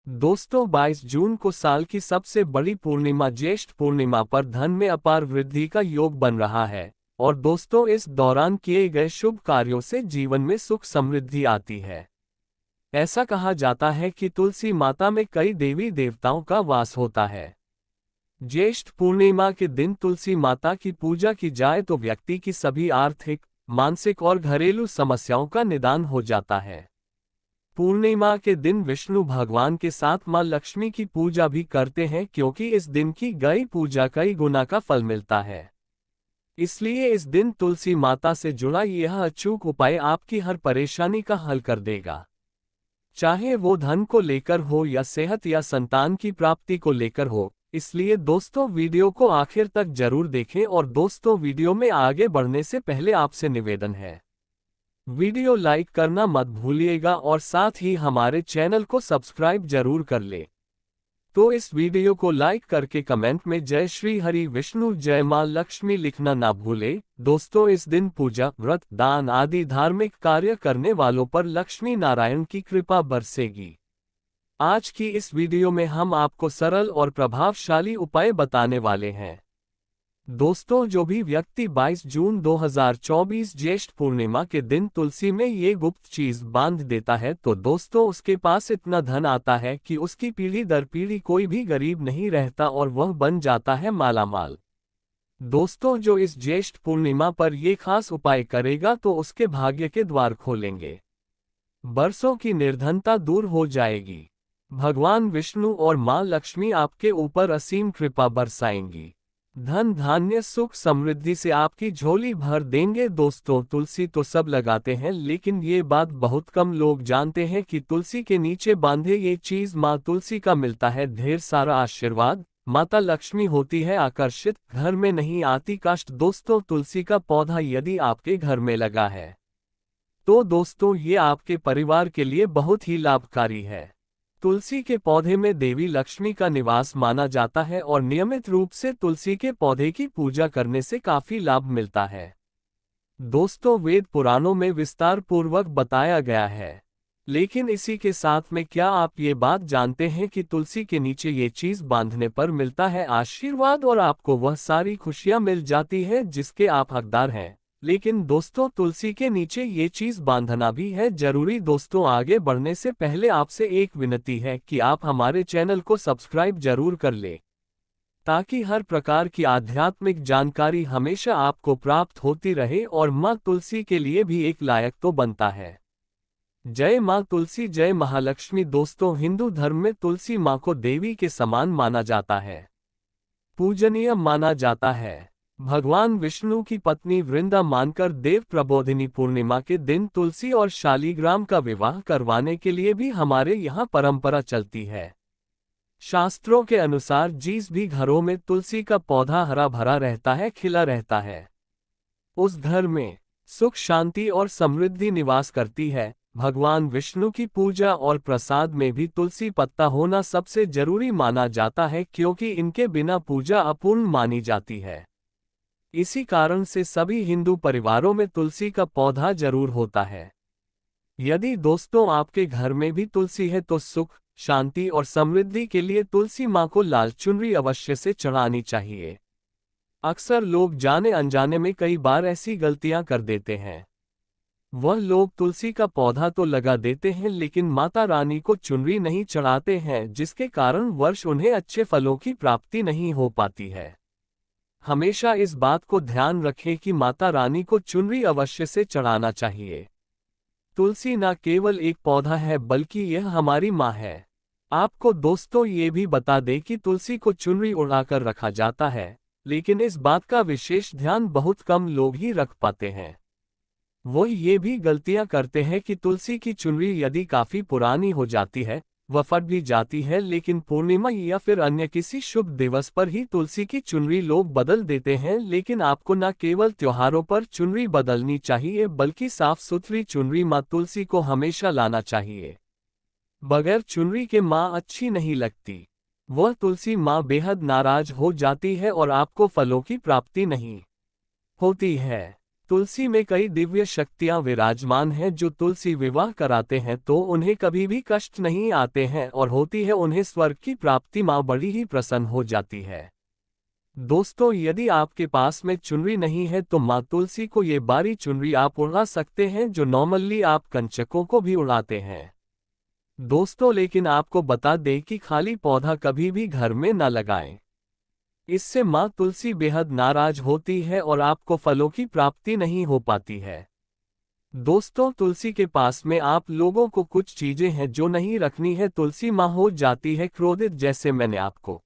दोस्तों 22 जून को साल की सबसे बड़ी पूर्णिमा ज्येष्ठ पूर्णिमा पर धन में अपार वृद्धि का योग बन रहा है। और दोस्तों इस दौरान किए गए शुभ कार्यों से जीवन में सुख समृद्धि आती है। ऐसा कहा जाता है कि तुलसी माता में कई देवी देवताओं का वास होता है। ज्येष्ठ पूर्णिमा के दिन तुलसी माता की पूजा की जाए तो व्यक्ति की सभी आर्थिक, मानसिक और घरेलू समस्याओं का निदान हो जाता है। पूर्णिमा के दिन विष्णु भगवान के साथ मां लक्ष्मी की पूजा भी करते हैं क्योंकि इस दिन की गई पूजा कई गुना का फल मिलता है। इसलिए इस दिन तुलसी माता से जुड़ा यह अचूक उपाय आपकी हर परेशानी का हल कर देगा। चाहे वो धन को लेकर हो या सेहत या संतान की प्राप्ति को लेकर हो। इसलिए दोस्तों वीडियो को आखिर तक जरूर देखें। और दोस्तों वीडियो में आगे बढ़ने से पहले आपसे निवेदन है, वीडियो लाइक करना मत भूलिएगा और साथ ही हमारे चैनल को सब्सक्राइब जरूर कर ले। तो इस वीडियो को लाइक करके कमेंट में जय श्री हरि विष्णु जय मां लक्ष्मी लिखना ना भूले। दोस्तों इस दिन पूजा, व्रत, दान आदि धार्मिक कार्य करने वालों पर लक्ष्मी नारायण की कृपा बरसेगी। आज की इस वीडियो में हम आपको सरल और प्रभावशाली उपाय बताने वाले हैं। दोस्तों जो भी व्यक्ति 22 जून 2024 ज्येष्ठ पूर्णिमा के दिन तुलसी में ये गुप्त चीज बांध देता है तो दोस्तों उसके पास इतना धन आता है कि उसकी पीढ़ी दर पीढ़ी कोई भी गरीब नहीं रहता और वह बन जाता है मालामाल। दोस्तों जो इस ज्येष्ठ पूर्णिमा पर ये खास उपाय करेगा तो उसके भाग्य के द्वार खोलेंगे, बरसों की निर्धनता दूर हो जाएगी। भगवान विष्णु और मां लक्ष्मी आपके ऊपर असीम कृपा बरसाएंगी। धन धान्य सुख समृद्धि से आपकी झोली भर देंगे। दोस्तों तुलसी तो सब लगाते हैं लेकिन ये बात बहुत कम लोग जानते हैं कि तुलसी के नीचे बांधे ये चीज माँ तुलसी का मिलता है ढेर सारा आशीर्वाद। माता लक्ष्मी होती है आकर्षित, घर में नहीं आती कष्ट। दोस्तों तुलसी का पौधा यदि आपके घर में लगा है तो दोस्तों ये आपके परिवार के लिए बहुत ही लाभकारी है। तुलसी के पौधे में देवी लक्ष्मी का निवास माना जाता है और नियमित रूप से तुलसी के पौधे की पूजा करने से काफी लाभ मिलता है। दोस्तों वेद पुराणों में विस्तार पूर्वक बताया गया है, लेकिन इसी के साथ में क्या आप ये बात जानते हैं कि तुलसी के नीचे ये चीज बांधने पर मिलता है आशीर्वाद और आपको वह सारी खुशियां मिल जाती है जिसके आप हकदार हैं। लेकिन दोस्तों तुलसी के नीचे ये चीज बांधना भी है जरूरी। दोस्तों आगे बढ़ने से पहले आपसे एक विनती है कि आप हमारे चैनल को सब्सक्राइब जरूर कर ले ताकि हर प्रकार की आध्यात्मिक जानकारी हमेशा आपको प्राप्त होती रहे और मां तुलसी के लिए भी एक लायक तो बनता है। जय मां तुलसी जय महालक्ष्मी। दोस्तों हिंदू धर्म में तुलसी मां को देवी के समान माना जाता है, पूजनीय माना जाता है। भगवान विष्णु की पत्नी वृंदा मानकर देव प्रबोधिनी पूर्णिमा के दिन तुलसी और शालीग्राम का विवाह करवाने के लिए भी हमारे यहाँ परंपरा चलती है। शास्त्रों के अनुसार जिस भी घरों में तुलसी का पौधा हरा भरा रहता है, खिला रहता है, उस घर में सुख शांति और समृद्धि निवास करती है। भगवान विष्णु की पूजा और प्रसाद में भी तुलसी पत्ता होना सबसे जरूरी माना जाता है क्योंकि इनके बिना पूजा अपूर्ण मानी जाती है। इसी कारण से सभी हिंदू परिवारों में तुलसी का पौधा जरूर होता है। यदि दोस्तों आपके घर में भी तुलसी है तो सुख शांति और समृद्धि के लिए तुलसी मां को लाल चुनरी अवश्य से चढ़ानी चाहिए। अक्सर लोग जाने अनजाने में कई बार ऐसी गलतियां कर देते हैं। वह लोग तुलसी का पौधा तो लगा देते हैं लेकिन माता रानी को चुनरी नहीं चढ़ाते हैं जिसके कारण वर्ष उन्हें अच्छे फलों की प्राप्ति नहीं हो पाती है। हमेशा इस बात को ध्यान रखें कि माता रानी को चुनरी अवश्य से चढ़ाना चाहिए। तुलसी न केवल एक पौधा है बल्कि यह हमारी माँ है। आपको दोस्तों ये भी बता दें कि तुलसी को चुनरी उड़ाकर रखा जाता है, लेकिन इस बात का विशेष ध्यान बहुत कम लोग ही रख पाते हैं। वो ये भी गलतियां करते हैं कि तुलसी की चुनरी यदि काफी पुरानी हो जाती है, वह फट भी जाती है, लेकिन पूर्णिमा या फिर अन्य किसी शुभ दिवस पर ही तुलसी की चुनरी लोग बदल देते हैं। लेकिन आपको न केवल त्योहारों पर चुनरी बदलनी चाहिए बल्कि साफ सुथरी चुनरी मां तुलसी को हमेशा लाना चाहिए। बगैर चुनरी के मां अच्छी नहीं लगती। वह तुलसी मां बेहद नाराज हो जाती है और आपको फलों की प्राप्ति नहीं होती है। तुलसी में कई दिव्य शक्तियां विराजमान हैं जो तुलसी विवाह कराते हैं तो उन्हें कभी भी कष्ट नहीं आते हैं और होती है उन्हें स्वर्ग की प्राप्ति, माँ बड़ी ही प्रसन्न हो जाती है। दोस्तों, यदि आपके पास में चुनरी नहीं है तो माँ तुलसी को ये बारी चुनरी आप उड़ा सकते हैं जो नॉर्मली आप कंचकों को भी उड़ाते हैं। दोस्तों, लेकिन आपको बता दें कि खाली पौधा कभी भी घर में न लगाएं। इससे माँ तुलसी बेहद नाराज होती है और आपको फलों की प्राप्ति नहीं हो पाती है। दोस्तों, तुलसी के पास में आप लोगों को कुछ चीजें हैं जो नहीं रखनी है। तुलसी माँ हो जाती है क्रोधित, जैसे मैंने आपको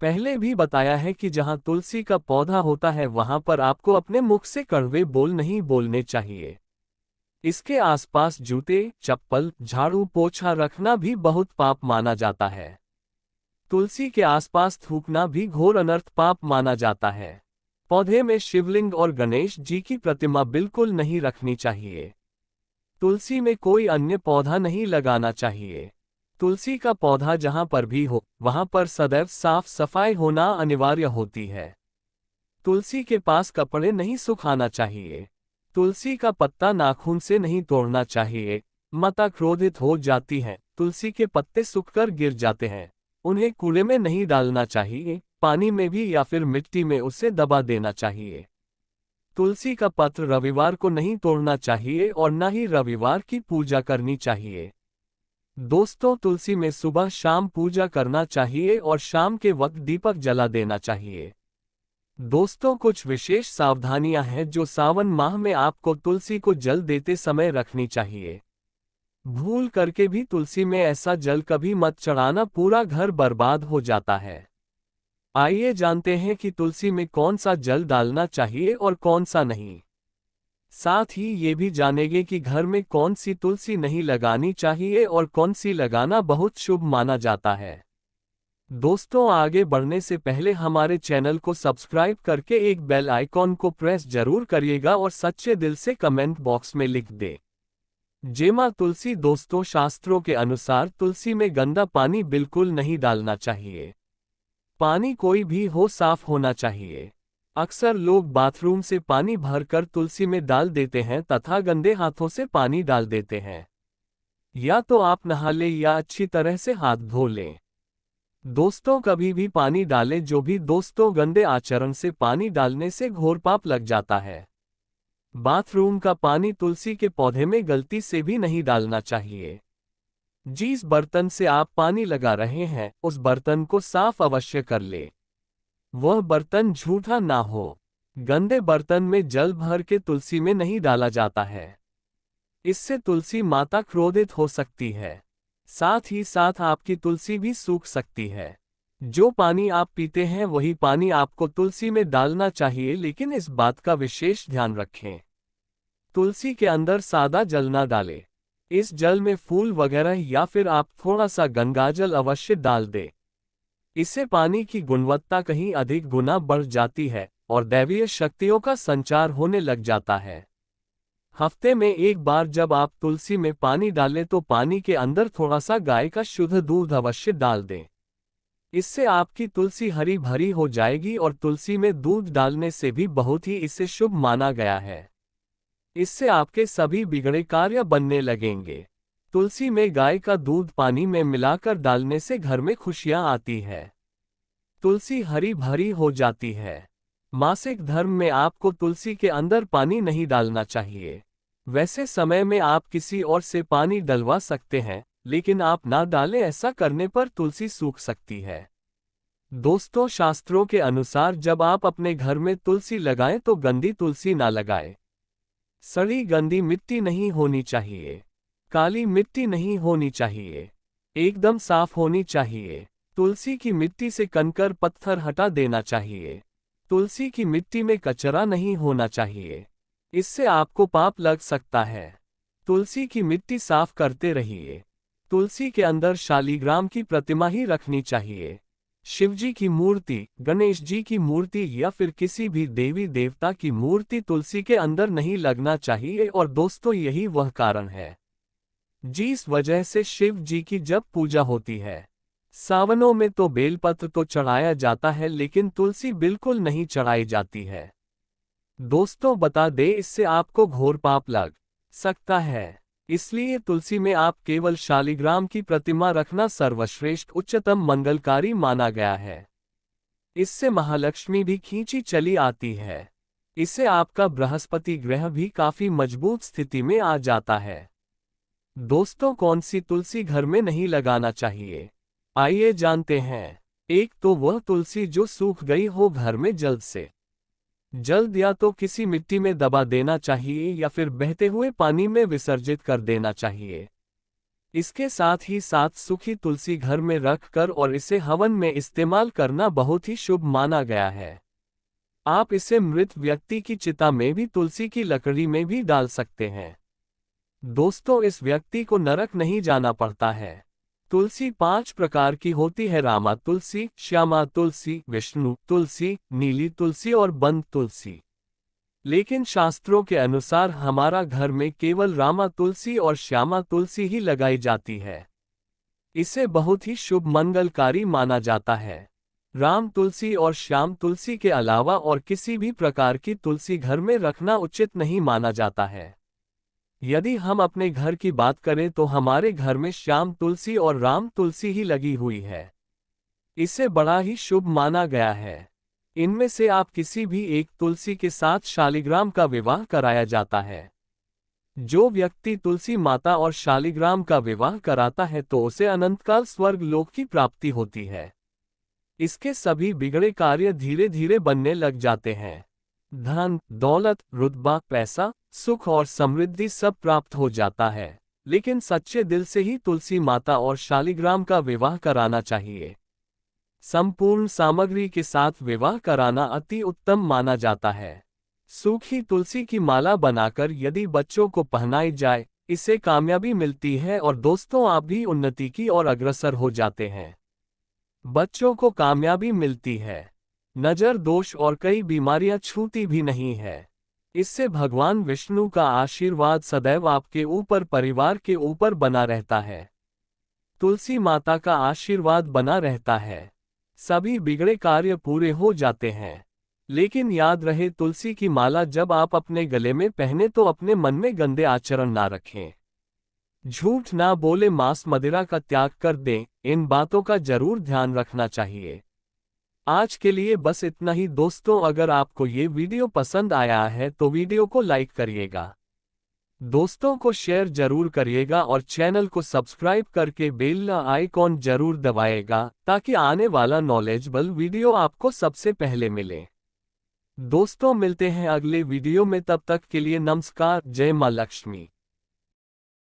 पहले भी बताया है कि जहाँ तुलसी का पौधा होता है वहाँ पर आपको अपने मुख से कड़वे बोल नहीं बोलने चाहिए। इसके आसपास जूते, चप्पल, झाड़ू पोछा रखना भी बहुत पाप माना जाता है। तुलसी के आसपास थूकना भी घोर अनर्थ पाप माना जाता है। पौधे में शिवलिंग और गणेश जी की प्रतिमा बिल्कुल नहीं रखनी चाहिए। तुलसी में कोई अन्य पौधा नहीं लगाना चाहिए। तुलसी का पौधा जहां पर भी हो वहां पर सदैव साफ सफाई होना अनिवार्य होती है। तुलसी के पास कपड़े नहीं सुखाना चाहिए। तुलसी का पत्ता नाखून से नहीं तोड़ना चाहिए। माता क्रोधित हो जाती है। तुलसी के पत्ते सूखकर गिर जाते हैं, उन्हें कूड़े में नहीं डालना चाहिए, पानी में भी या फिर मिट्टी में उसे दबा देना चाहिए। तुलसी का पत्र रविवार को नहीं तोड़ना चाहिए और न ही रविवार की पूजा करनी चाहिए। दोस्तों, तुलसी में सुबह शाम पूजा करना चाहिए और शाम के वक्त दीपक जला देना चाहिए। दोस्तों, कुछ विशेष सावधानियां हैं जो सावन माह में आपको तुलसी को जल देते समय रखनी चाहिए। भूल करके भी तुलसी में ऐसा जल कभी मत चढ़ाना, पूरा घर बर्बाद हो जाता है। आइए जानते हैं कि तुलसी में कौन सा जल डालना चाहिए और कौन सा नहीं। साथ ही ये भी जानेंगे कि घर में कौन सी तुलसी नहीं लगानी चाहिए और कौन सी लगाना बहुत शुभ माना जाता है। दोस्तों, आगे बढ़ने से पहले हमारे चैनल को सब्सक्राइब करके एक बेल आइकॉन को प्रेस जरूर करिएगा और सच्चे दिल से कमेंट बॉक्स में लिख दे जय मां तुलसी। दोस्तों, शास्त्रों के अनुसार तुलसी में गंदा पानी बिल्कुल नहीं डालना चाहिए। पानी कोई भी हो साफ होना चाहिए। अक्सर लोग बाथरूम से पानी भरकर तुलसी में डाल देते हैं तथा गंदे हाथों से पानी डाल देते हैं। या तो आप नहा लें या अच्छी तरह से हाथ धो लें। दोस्तों, कभी भी पानी डालें जो भी दोस्तों गंदे आचरण से पानी डालने से घोर पाप लग जाता है। बाथरूम का पानी तुलसी के पौधे में गलती से भी नहीं डालना चाहिए। जिस बर्तन से आप पानी लगा रहे हैं उस बर्तन को साफ अवश्य कर ले। वह बर्तन झूठा ना हो। गंदे बर्तन में जल भर के तुलसी में नहीं डाला जाता है। इससे तुलसी माता क्रोधित हो सकती है। साथ ही साथ आपकी तुलसी भी सूख सकती है। जो पानी आप पीते हैं वही पानी आपको तुलसी में डालना चाहिए, लेकिन इस बात का विशेष ध्यान रखें। तुलसी के अंदर सादा जल ना डालें। इस जल में फूल वगैरह या फिर आप थोड़ा सा गंगाजल अवश्य डाल दें। इससे पानी की गुणवत्ता कहीं अधिक गुना बढ़ जाती है और दैवीय शक्तियों का संचार होने लग जाता है। हफ्ते में एक बार जब आप तुलसी में पानी डालें तो पानी के अंदर थोड़ा सा गाय का शुद्ध दूध अवश्य डाल दें। इससे आपकी तुलसी हरी भरी हो जाएगी और तुलसी में दूध डालने से भी बहुत ही इसे शुभ माना गया है। इससे आपके सभी बिगड़े कार्य बनने लगेंगे। तुलसी में गाय का दूध पानी में मिलाकर डालने से घर में खुशियां आती है। तुलसी हरी भरी हो जाती है। मासिक धर्म में आपको तुलसी के अंदर पानी नहीं डालना चाहिए। वैसे समय में आप किसी और से पानी डलवा सकते हैं, लेकिन आप ना डालें, ऐसा करने पर तुलसी सूख सकती है। दोस्तों, शास्त्रों के अनुसार जब आप अपने घर में तुलसी लगाएं तो गंदी तुलसी ना लगाएं। सड़ी गंदी मिट्टी नहीं होनी चाहिए। काली मिट्टी नहीं होनी चाहिए। एकदम साफ होनी चाहिए। तुलसी की मिट्टी से कंकर पत्थर हटा देना चाहिए। तुलसी की मिट्टी में कचरा नहीं होना चाहिए। इससे आपको पाप लग सकता है। तुलसी की मिट्टी साफ करते रहिए। तुलसी के अंदर शालीग्राम की प्रतिमा ही रखनी चाहिए। शिवजी की मूर्ति, गणेश जी की मूर्ति या फिर किसी भी देवी देवता की मूर्ति तुलसी के अंदर नहीं लगना चाहिए। और दोस्तों, यही वह कारण है जिस वजह से शिव जी की जब पूजा होती है सावनों में तो बेलपत्र तो चढ़ाया जाता है, लेकिन तुलसी बिल्कुल नहीं चढ़ाई जाती है। दोस्तों बता दे, इससे आपको घोर पाप लग सकता है। इसलिए तुलसी में आप केवल शालिग्राम की प्रतिमा रखना सर्वश्रेष्ठ उच्चतम मंगलकारी माना गया है। इससे महालक्ष्मी भी खींची चली आती है। इससे आपका बृहस्पति ग्रह भी काफी मजबूत स्थिति में आ जाता है। दोस्तों कौन सी तुलसी घर में नहीं लगाना चाहिए, आइए जानते हैं। एक तो वह तुलसी जो सूख गई हो, घर में जल्द से जल्द या तो किसी मिट्टी में दबा देना चाहिए या फिर बहते हुए पानी में विसर्जित कर देना चाहिए। इसके साथ ही साथ सूखी तुलसी घर में रखकर और इसे हवन में इस्तेमाल करना बहुत ही शुभ माना गया है। आप इसे मृत व्यक्ति की चिता में भी तुलसी की लकड़ी में भी डाल सकते हैं। दोस्तों इस व्यक्ति को नरक नहीं जाना पड़ता है। तुलसी 5 प्रकार की होती है: रामा तुलसी, श्यामा तुलसी, विष्णु तुलसी, नीली तुलसी और बंद तुलसी। लेकिन शास्त्रों के अनुसार हमारा घर में केवल रामा तुलसी और श्यामा तुलसी ही लगाई जाती है। इसे बहुत ही शुभ मंगलकारी माना जाता है। राम तुलसी और श्याम तुलसी के अलावा और किसी भी प्रकार की तुलसी घर में रखना उचित नहीं माना जाता है। यदि हम अपने घर की बात करें तो हमारे घर में श्याम तुलसी और राम तुलसी ही लगी हुई है। इसे बड़ा ही शुभ माना गया है। इनमें से आप किसी भी एक तुलसी के साथ शालिग्राम का विवाह कराया जाता है। जो व्यक्ति तुलसी माता और शालिग्राम का विवाह कराता है तो उसे अनंतकाल स्वर्ग लोक की प्राप्ति होती है। इसके सभी बिगड़े कार्य धीरे धीरे बनने लग जाते हैं। धन, दौलत, रुतबा, पैसा, सुख और समृद्धि सब प्राप्त हो जाता है। लेकिन सच्चे दिल से ही तुलसी माता और शालिग्राम का विवाह कराना चाहिए। संपूर्ण सामग्री के साथ विवाह कराना अति उत्तम माना जाता है। सूखी तुलसी की माला बनाकर यदि बच्चों को पहनाई जाए, इससे कामयाबी मिलती है और दोस्तों आप भी उन्नति की ओर अग्रसर हो जाते हैं। बच्चों को कामयाबी मिलती है, नजर दोष और कई बीमारियां छूती भी नहीं है। इससे भगवान विष्णु का आशीर्वाद सदैव आपके ऊपर, परिवार के ऊपर बना रहता है। तुलसी माता का आशीर्वाद बना रहता है, सभी बिगड़े कार्य पूरे हो जाते हैं। लेकिन याद रहे, तुलसी की माला जब आप अपने गले में पहने तो अपने मन में गंदे आचरण ना रखें, झूठ ना बोले, मांस मदिरा का त्याग कर दें। इन बातों का जरूर ध्यान रखना चाहिए। आज के लिए बस इतना ही दोस्तों। अगर आपको ये वीडियो पसंद आया है तो वीडियो को लाइक करिएगा, दोस्तों को शेयर जरूर करिएगा और चैनल को सब्सक्राइब करके बेल आइकॉन जरूर दबाएगा ताकि आने वाला नॉलेजेबल वीडियो आपको सबसे पहले मिले। दोस्तों मिलते हैं अगले वीडियो में, तब तक के लिए नमस्कार। जय मां लक्ष्मी।